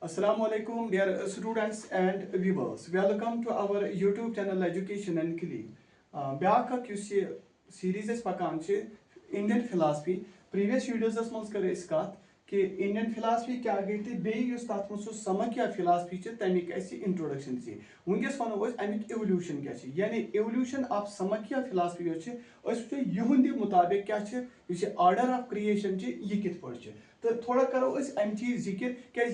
Assalamu alaikum, dear students and viewers. Welcome to our YouTube channel Education and Kili. Beak yus series is pakan Indian philosophy. Previous videos as mons kare iskat कि Indian philosophy क्या गई थी base तथ मो समक क्या philosophy तमिक introduction दी वनकस वो Amik evolution क्या यानी एवोल्यूशन ऑफ समक क्या फिलासफी वो युंद मुताबिक क्या ऑर्डर ऑफ क्रिएशन यह कित पे तो थोड़ा करो अम चीज जिक्र क्या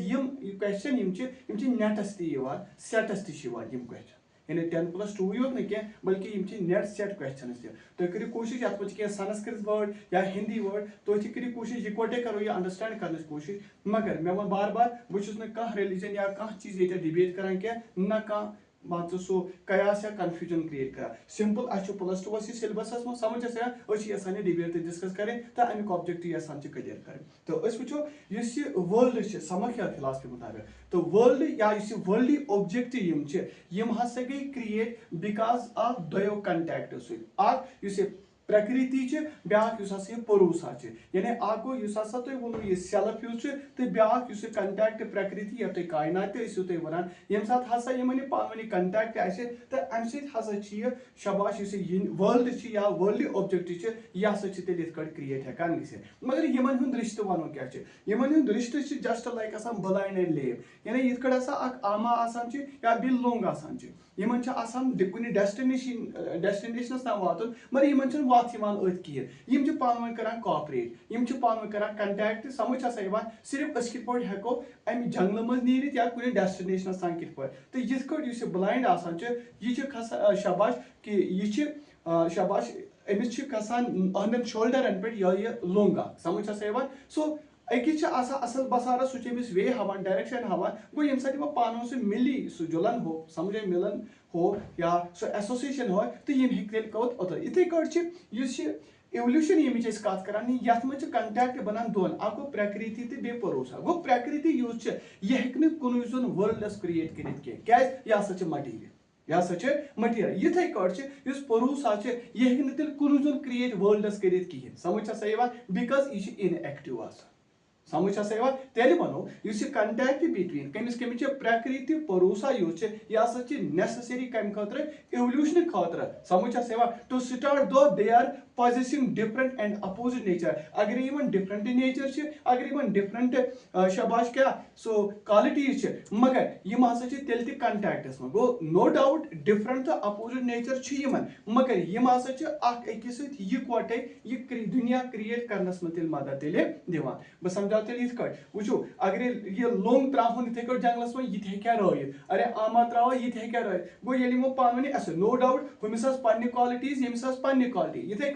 क्वेश्चन नेटस सेटस तम क्वेश्चन यानी 10+2 योत ना क्या बल्कि नेट सेट क्वेश्चन तुम करो कोशिश अत मे संस्कृत वर्ड या हिंदी वर्ड तुम करो कोशिश इकवटे करो यह अंडरस्टैंड करने कोशिश मगर मे वो बार बार बहुत रिलीजन या कह चीज ये डिबेट करान क्या ना कह मान सो कयास या कन्फ्यूजन क्रिएट करा सिंपल +2 सिलेबस मो समझ यहां डिबेट डिस्कस करें तो अमिक ऑब्जेक्टिव यहां क्लियर करें तो वो वर्ल्ड समझ फिलासफी मुताबिक तो वर्ल्ड या वर्ल्ड ऑब्जेक्टिव यम हसा गई क्रिएट बिकॉज ऑफ दो कंटैक्ट सत प्रकृति ब्याक परूसा यानी गो तुम यह सेल्फ यूज तो ब्याक कंटैक्ट प्रकृति या तुम कायनात तुम वन ये हसा इन पानी कंटैक्ट तो अम सह शबाश वर्ल्ड या वर्ल्ड ऑब्जेक्टिव यह हसा तेल क्रिएट हेकान गि मगर इन रिश्त वनो क्या इन रिश्त जस्ट लाइक ब्लाइंड एंड लेम यानी ये आमा या बे लोंग कुछ डेस्टिनेशन तम वातन मगर इन वात अत कहें पान करान कॉपरेट पान करान कंटैक्ट समझ सिर्फ पे हेको अमि जंगल मज नीरित या कुछ डेस्टिनेशन तान कित तो ये ब्लाइंड यह शबाश कि यह शबाश अमिस खसान शोल्डरन पे यह लोंगा समझ सो अकिस असल बसारा सह वे हावान डायरेक्शन हावान गो ये साथ पान सह मिली सह जुलन हो समझे मिलन हो या सो एसोसिएशन हो तो यम हेक कौत इथे एवोल्यूशन ये कत कर ये कंटैक्ट बनान दोन गो प्रकृति तो बे परोसा गो प्रकृति यूज यह कुन वर्ल्डस क्रिएट कर यह मटीरियल यह मटीरियल इथे कट परूसा यह कुन क्रिएट वर्ल्डस कर समझ बिकॉज यह इनएक्टिव समझ तेल वनो कंटैक्ट बिटवीन कमिस कमिस प्रकृति परूसा यूज यह नेसेसरी कम खतर एवोल्यूशन खतर समझ टू स्टार्ट दो they are possessing different and opposite nature अगर इन different nature अगर इन different शबाश क्या सो qualities मगर यम हसा तेल ते contacts में गो no doubt different तो opposite nature यमन मगर यम हसा अकिस इकवटे यह दुनिया क्रिएट करनस में तेल मदद तेल दिवान बह समझाओ तेल इत वो अगर यह लोंग त्रावन इथे जंगलस में यह हेक्या रहित अरे आमा त्राव यह हेक्या रहित गो ये पान वन नो डाउट हमिस पन्ने क्वालिटीज यमिस पन्ने क्वालिटी इथे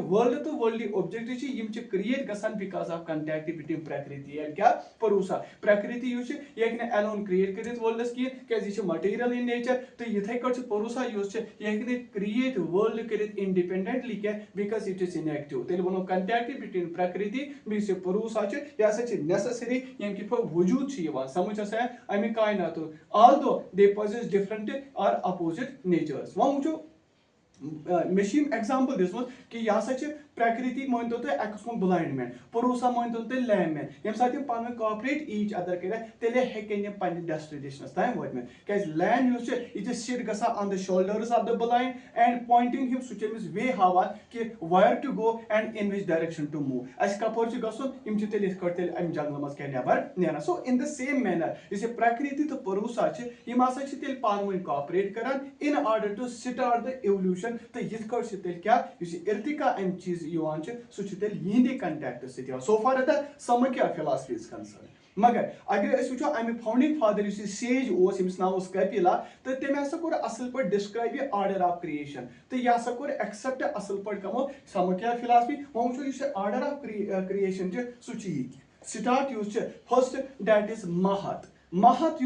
वर्ल्ड तो वर्ल्ड ऑब्जेक्टिव क्रिएट गसान because of contact between Prakriti and क्या परूसा प्रकृति यह एलोन क्रिएट कर वर्ल्डस क्या मटीरियल इन नेचर तो इथे परूसा यूज यह क्रिएट वर्ल्ड कर इंडिपेंडेंटली क्या बिकॉज इट इज इनएक्टिव तेल वो कंटैक्ट बिटवीन प्रकृति बी परूसा यह नेसेसरी यम कि वजूद समझ अमि कायनात ऑल दो दे पोजेस डिफरेंट और अपोजिट नेचर्स वो वो मे एग्जाम्पल दिसमुत कि यह प्रकृति मान तो एक्स ब्लाइंड मैन परूसा मान तो लैम मैन ये साथ पान कॉपरेट ईच अदर कर तेल हेकन पे डेस्टिनेशन ताम वो क्या लैंड यह सिट गा on the shoulders of the blind and pointing him सह वे हावान कि where to go and in which direction to move अस कपर गम तेल अम जंगल मज क्या नबर नीरान so in the same manner इस प्रकृति तो परूसा तेल पान वन कॉपरेट कर in order to start the evolution तो ये तेल क्या इर्तिका अम चीज सह यहंदे contact so far the समक्या philosophy is concern मगर अगर वो अमि फाउंडिंग फादर सेज यमिस नाव कपिला तो तम हसा कोर असल पे डिस्क्राइब ये ऑर्डर ऑफ क्रिएशन तो यह हसा कोर एक्सेप्ट असल पे कमो समक्या फिलासफी वो ऑर्डर ऑफ क्रिएशन सह start use first that is महत महत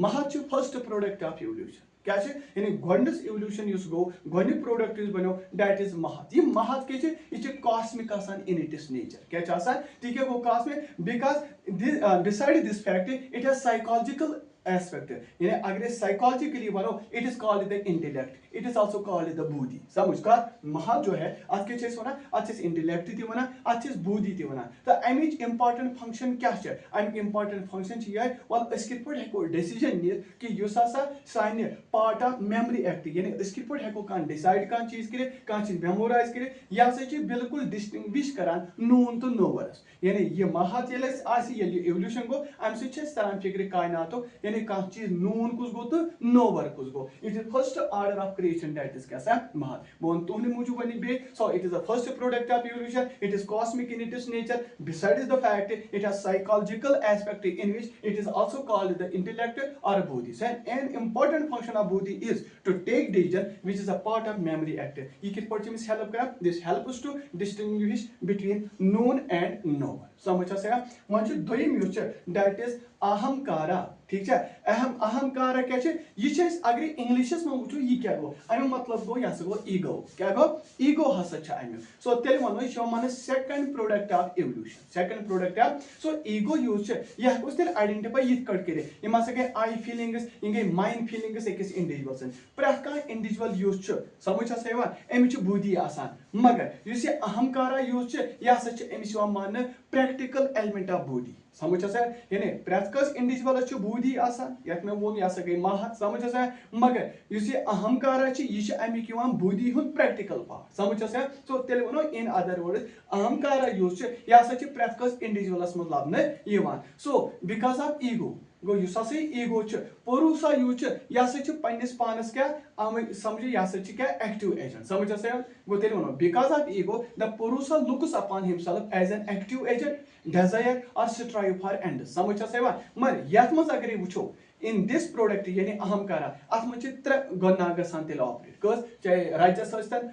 महत फर्स्ट प्रोडक्ट ऑफ एवोल्यूशन क्या यानी गोडनस एवोल्यूशन गो गोड प्रोडक्ट बनो दैट इज महत यह महत क्या यह कॉस्मिक इन इट्स नेचर क्या ती क्या गो cosmic because besides this fact it has psychological aspect. यानी अगर साइकोलॉजिकली वनो it is called the intellect, it is also called the buddhi. समझ का महल जो है अत के वना अत इंटेलेक्ट ति वना अत बुद्धि ति वना. तो अमिच इंपॉर्टेंट फंक्शन क्या है? अमिक इंपॉर्टेंट फंक्शन यह वल अस कित पट हेको डिसीजन नि कि युस हसा साने पार्ट ऑफ मेमोरी एक्ट, यानी अस कित पट हेको कान डिसाइड कान चीज करे कान चीज मेमोराइज करे. यह हसा छ बिल्कुल डिस्टिंग्विश करान नून तो नोवरस. यानी ये महत ये आसी ये इवोल्यूशन गो अम सि तरह फिक्र कायनातो, यानी कह चीज नून कुछ गो तो नोवर कुछ गो. It is first order of creation, that is क्या महत. बोन तुहने मूजूब वन बे so it is the first product of evolution. It is cosmic in its nature. Besides the fact it has psychological aspect in which it is also called the intellect or buddhi. So an important function of buddhi is to take decision, which is a part of memory act. ये किस part में help करा? This helps to distinguish between known and knower. समझ आया? वहाँ दोयम युच that is अहंकारा. ठीक है? अहंकारा क्या है? ये अगर इंग्लिशस में वो ये क्या गो? अमे मतलब गो यह गो ईगो. क्या गो? ईगो हसा छ अमे. सो तेल वनो यो माने second product of evolution. Second product of so ego use छ यह को तेल आइडेंटिफाई यत कट करे. ये मासे गए आई फीलिंग्स, ये गए माइंड फीलिंग्स एकस इंडिविजुअल. प्रह का इंडिविजुअल यूज छ समझ आसा यवा अमे छ बुद्धि आसान. मगर युस ये अहंकारा यूज छ यह हसा छ अमे छ माने प्रैक्टिकल एलिमेंट ऑफ बुद्धि. समझ आसा यानी प्रैथ कस इंडिविजुअल छ बुद्धि आसान. यत में वो यह गई महत. समझ आसा मगर युस ये अहंकारा छ ये छ अमिक यवान बुद्धि हुन प्रैक्टिकल पार्ट. समझ आसा. सो तेल वनो इन अदर वर्ड्स अहंकारा यूज छ यह हसा छ प्रैथ कस इंडिविजुअलस में लबने यवान. सो बिकॉज ऑफ ईगो गो युस हसा ईगो छ परूसा यूज छ यह हसा छ पन्निस पानस क्या समझ यह हसा छ क्या एक्टिव एजेंट. समझ आसा गो तेल वनो because of ego the Purusha looks upon himself as an active agent, desire or strive for ends. समझ आसा मगर यथ मज अगर वुचो इन दिस प्रोडक्ट यानी अहंकारा अथ मज त्रे गुना गसान तेल ऑपरेट कस चाहे राजस हस्तन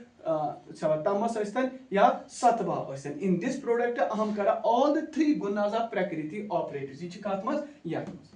तमस हस्तन या सतवा हस्तन. In this product ahankara all the three gunas of Prakriti operate. ये कत मज यथ मज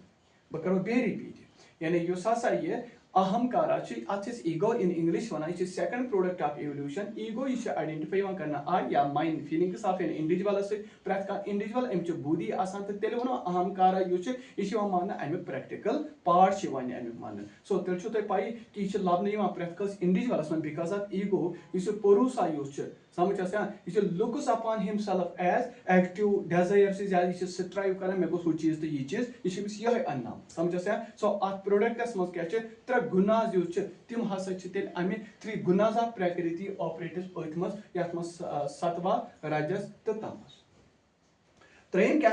बह करो बे रिपीट यानी युस हसा ये अहंकारा अत ईगो इन इंग्लिश वन यह second product of evolution. Ego यह आइडेंटिफाई करना आई या mine feelings of an individual प्रैथ का इंडिविजुअल अमिच बुद्धि आसान. तो तेल वनो अहंकारा यह मान अमिक प्रैक्टिकल पार्ट अमिक मान. सो तेल तुम पाई कि यह लबन प्रैथ कस इंडिविजुअलस मन बिकॉज ऑफ ईगो यह परूसा यूज समझ आसा यह looks upon himself as active desire से ज्यादा यह स्ट्राइव कर मे गो चीज तो यह चीज यह अन्नाम. समझ आसा. सो अत प्रोडक्टस मज क्या त्रे गुनाज यूज तिम हसा तेल अमे थ्री गुनाज ऑफ प्रकृति ऑपरेटर्स अथ मज यथ मज सतवा रजस तो तमस. त्रेम क्या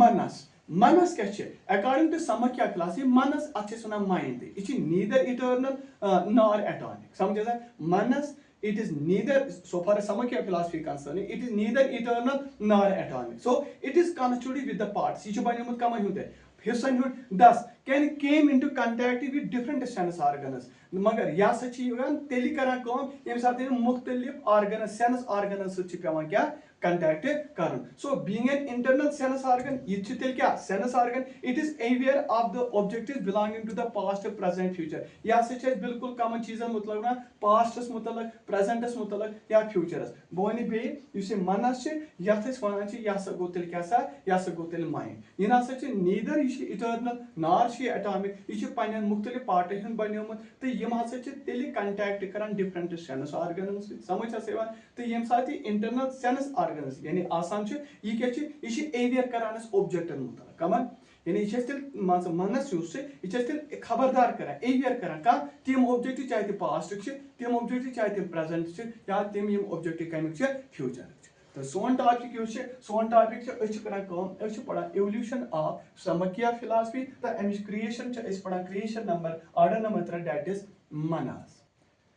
मनस. मनस क्या अकॉर्डिंग टू समख्या क्लास ये मनस अत वन माइंड. यह नीदर इटर्नल नॉर एटॉमिक. समझ आसा मनस it is neither, so far as Samakya philosophy concerned, it is neither eternal nor atomic. So it is constituted with the parts. Each of them kama hunde. Hissan thus can came into contact with different sense organs. मगर यह सच्ची तेली करा काम यम साथ मुख्तलिफ organ sense organ पे क्या contact Karan. So being an internal sense organ, ये तेल क्या sense organ, it is aware of the objectives belonging to the past, present, future. यह सच्ची बिल्कुल कॉमन चीज़ मतलब ना past मतलब present मतलब या future. बोनी बे युसे मनस यह थे वनान यह सा गो तेल क्या सा यह सा गो तेल माइंड. यह ना सच्ची neither ये eternal nor ये atomic. ये पाइन मुख्तलिफ पार्ट हन बनियोमुत. तो यम हसा तेल कंटैक्ट करान डिफरेंट सेंस ऑर्गन. समझ आसा. तो यम साथ इंटरनल सेंस ऑर्गन्स यानी आसान यह क्या यह एवियर करान ऑब्जेक्टन मुतल कमन यानी यह तेल मनस यूज यह तेल खबरदार कर एवियर कर तम ऑब्जेक्ट चाहे तम पास्ट तम ऑब्जेक्ट चाहे तम प्रेजेंट या तम ऑब्जेक्ट कमिक फ्यूचर. तो सोन टॉपिक सोन टॉपिक पढ़ा इवोल्यूशन ऑफ समख्या फिलॉसफी. तो अमिच क्रिएशन पढ़ा creation number order number 3 that is manas.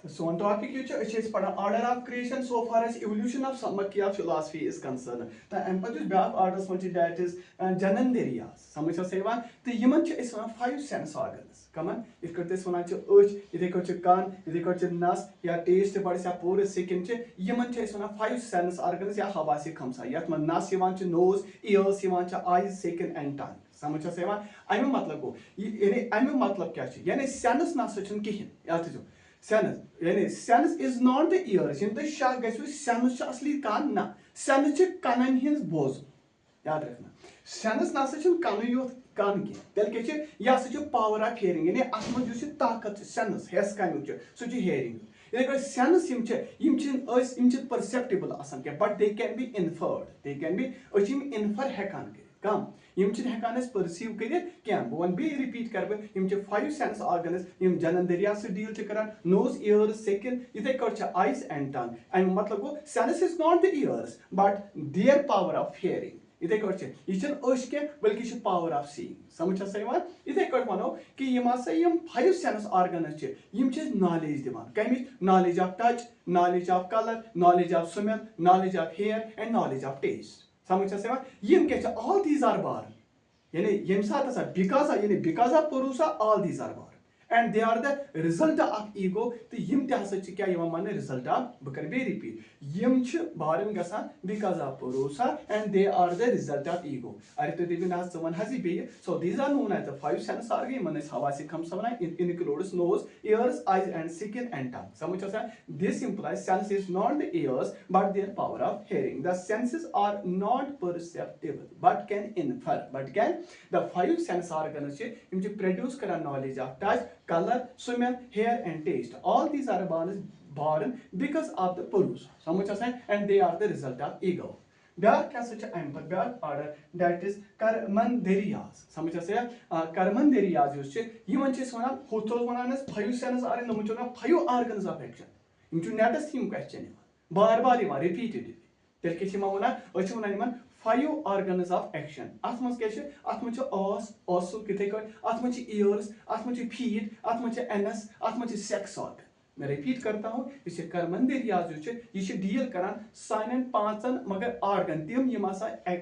तो सोन टॉपिक पढ़ा order of creation so far as evolution of Samkhya philosophy is concern. तो अम पे ब्याक ऑर्डर्स मन दैट इज जननदेरियास. समझ आसा. तो यमन 5 सेंस ऑर्गन्स कमन इत वन इथे कान इथे नस या टेस्ट बड्स या पूरे स्किन यमन 5 सेंस ऑर्गन्स या हवासी खमसा यथ मन नस nose ears eyes skin and tongue. समझ आसा. अमे मतलब गो यानी अमे मतलब क्या यानी सेंस ना कहें याद थो सेंस यानी sense is not the ears यम तुम शक गो सेंस असली कान ना सेंस कनन हिंस बोज. याद रखना सेंस ना कन योत कान की तेल के यह हसा पावर ऑफ हियरिंग यानी अत मज ताकत सेंस हेस कमुक सह हियरिंग इथे sense perceptible but they can be inferred they can be infer हेकान कम हेकान परसीव कर बह वन बे रिपीट कर बह 5 सेंस ऑर्गन्स जनन दरिया से डील कर नोज ईयर्स सेकिन इथे आईज एंड टंग अम मतलब गो sense is not the ears but their power of hearing इथे यह कह बल्कि पावर ऑफ सीइंग समझ इथे वनो कि 5 सेंस ऑर्गन्स नॉलेज दिवान कमिच knowledge of touch knowledge of colour knowledge of smell knowledge of hear and knowledge of taste समझ all these are born यानी यम साथ because of Purusa all these are born and they are the result of ego तो यम ते हसा क्या मान result of बह कर बे repeat Yama born गसान because of Purusa and they are the result of ego अरे तो देवी ना वन हजी बे so these are known as the 5 sense organs मन हवासी खम समना includes nose ears eyes and skin and tongue समझ this implies sense is not the ears but their power of hearing the senses are not perceptible but can infer the 5 sense organs produce करा knowledge of touch color smell hair and taste all these are born because of the Purusa समझ and they are the result of ego back क्या सच अम पर back order that is कर्मंदेरियाज समझ कर्मंदेरियाज one हुत वन 5 सेंस आर नम 5 ऑर्गन्स ऑफ एक्शन नेटस क्वेश्चन बार बार रिपीटेडली तेल के वन 5 organs of action अत मज आसुक इथे अत मज ईयर्स अत मज फीट अत मज एनस अत मज सेक्स ऑर्गन मैं रिपीट करता हूँ यह कर्मंदेरियाज यह डील करान सान 5 मगर ऑर्गन तम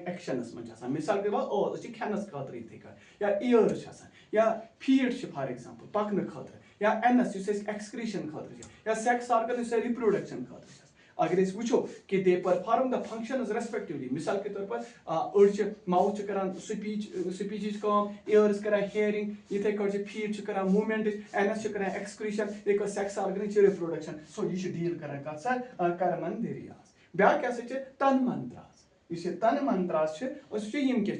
एक्शनस मज मिसाल के खेनस खतर इथे या ईयर्स या फीट फॉर एग्जांपल पकन खतर या एनस एक्सक्रीशन खतर या सेक्स ऑर्गन रिप्रोडक्शन खतर अगर वो कि they perform the functions respectively मिसाल के तौर पर अड़ माउथ करान स्पीच कम ईयर्स करान हियरिंग इथे फीट करान मूवमेंट एनस करान एक्सक्रीशन एक सेक्स ऑर्गन रिप्रोडक्शन सो यह डील करान कत सा कर्मंदेरियाज ब्या क्या तन मंत्रास तन मंत्रास यम क्या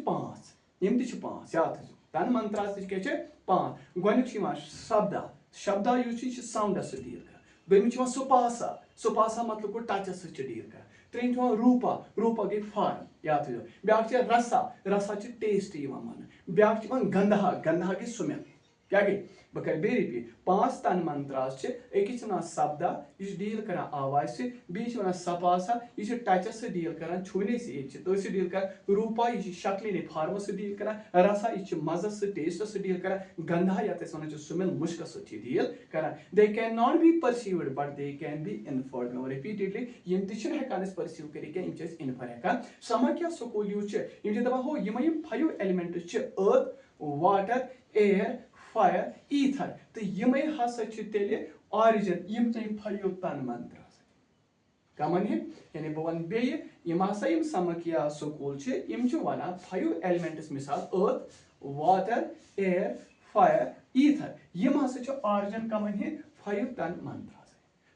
5 यम ते 5 याद तन मंत्रास क्या 5 गोनुक शब्दा शब्दा साउंडस डील कर दोम सुपासा सुपासा मतलब गो टचस डील कर त्रेम रूपा रूपा गई फॉर्म याद ब्या रसा रसा टेस्ट मान ब्या गंधा गंधा गई स्मेल क्या गई बह कर बे रिपीट 5 तन मंत्रास अकिस शब्दा यह डील कर आवाज से बीच वन सपासा यह टचस डील कर छूने से तो डील कर रूपा यह शक्ल फॉर्म से डील कर रसा यह मजस टेस्ट से डील कर गंधा या वन स्मेल मुश्क डील कर they can not be perceived but they can be inferred repeatedly यम तेकान परसीव कर इनफर हेकान समा क्या स्कूल यूज दपान हो यम 5 elements earth water air fire ether तो यमे हसा तेल ऑरिजिन यम 5 तन मंत्र कमन यानी बह वन बे यम हसा समकिया स्कूल वन 5 एलिमेंट्स मिसाल earth water air fire ether यम हसा ऑरिजिन कमन 5 तन मंत्र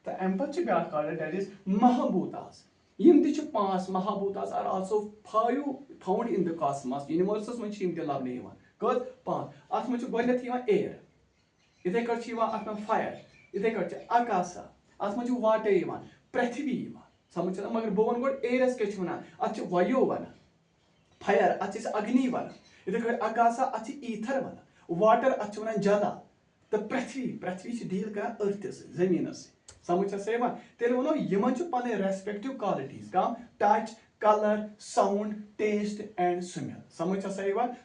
तो अम पे ब्या ऑर्डर दैट इज महाभूतास यम ते 5 mahabhutas are also found in the cosmos universes मज लबन कत 5 अत मज गोथ एयर इथे अत फायर इथे आकाशा अत मज वाटर पृथ्वी समझ मगर बह वन गो एयरस क्या वन अत वायु वन फायर अत अग्नि वन इथे आकाशा अत ईथर वन वाटर अत वन जला तो पृथ्वी पृथ्वी डील कर अर्थ जमीन समझ तेल वो यमन पे respective qualities come touch colour sound taste and smell समझ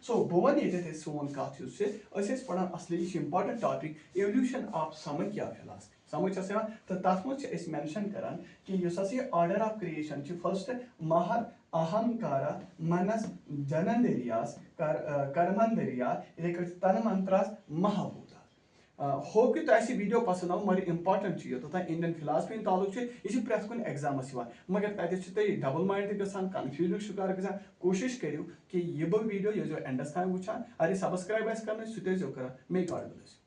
सो बह वन ये सोन कत पढ़ान असली इंपॉर्टेंट टॉपिक एवोल्यूशन ऑफ समझ क्या फिलहाल समझ तो तथ मज मेंशन करान कि ऑर्डर ऑफ क्रिएशन फर्स्ट महर अहंकारा मनस जननदेरियास कर्मंदेरिया तन मंत्रास महाभूत होप कि तुम वीडियो पसंद आव मगर इंपॉर्टेंट तो इंडियन फिलासफी तालुक यह प्रेथ कुन एग्जामस मगर तथे डबल माइंड गसान कन्फ्यूजन शिकार गसान कोशिश करो कि यह वीडियो ये एंडस ताम वुचान अरे सब्सक्राइब कर सह कर मेक गॉड ब्लेस